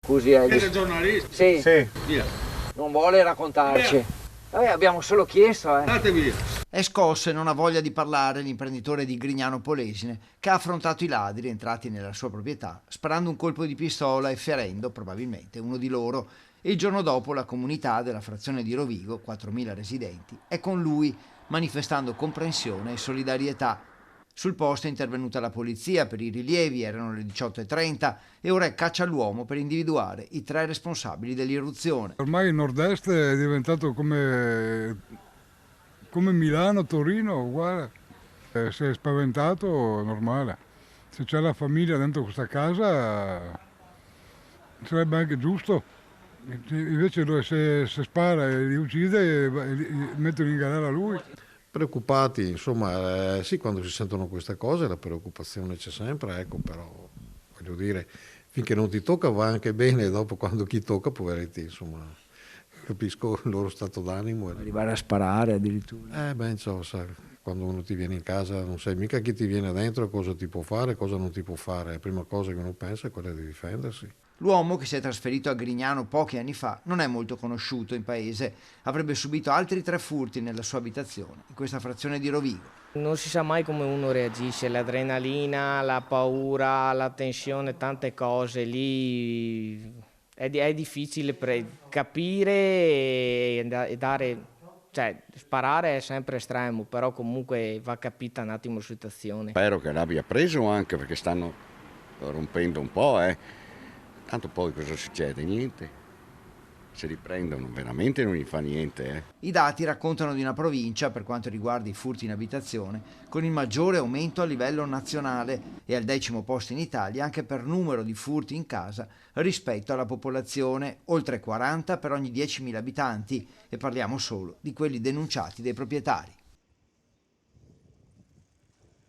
Scusi, Siete giornalisti? Sì, Sì. Via. non vuole raccontarci. Vabbè, abbiamo solo chiesto, Andate via. È scosso e non ha voglia di parlare l'imprenditore di Grignano Polesine, che ha affrontato i ladri entrati nella sua proprietà, sparando un colpo di pistola e ferendo probabilmente uno di loro. E il giorno dopo la comunità della frazione di Rovigo, 4.000 residenti, è con lui, manifestando comprensione e solidarietà. Sul posto è intervenuta la polizia per i rilievi, erano le 18:30 e ora è caccia all'uomo per individuare i 3 responsabili dell'irruzione. Ormai il nord-est è diventato come Milano, Torino, uguale. Se è spaventato, normale. Se c'è la famiglia dentro questa casa, sarebbe anche giusto. Invece se spara e li uccide, mettono in galera lui. Preoccupati, insomma, sì, quando si sentono queste cose la preoccupazione c'è sempre, ecco, però voglio dire, finché non ti tocca va anche bene, dopo quando chi tocca, poveretti, insomma, capisco il loro stato d'animo. arrivare a sparare addirittura. Insomma, sai, quando uno ti viene in casa non sai mica chi ti viene dentro, cosa ti può fare, cosa non ti può fare, la prima cosa che uno pensa è quella di difendersi. L'uomo, che si è trasferito a Grignano pochi anni fa, non è molto conosciuto in paese. Avrebbe subito altri 3 furti nella sua abitazione, in questa frazione di Rovigo. Non si sa mai come uno reagisce, l'adrenalina, la paura, la tensione, tante cose, lì è difficile capire e dare, cioè sparare è sempre estremo, però comunque va capita un attimo la situazione. Spero che l'abbia preso anche perché stanno rompendo un po', Tanto poi cosa succede? Niente. Se li prendono veramente non gli fa niente. I dati raccontano di una provincia, per quanto riguarda i furti in abitazione, con il maggiore aumento a livello nazionale e al 10° posto in Italia anche per numero di furti in casa rispetto alla popolazione, oltre 40 per ogni 10.000 abitanti, e parliamo solo di quelli denunciati dai proprietari.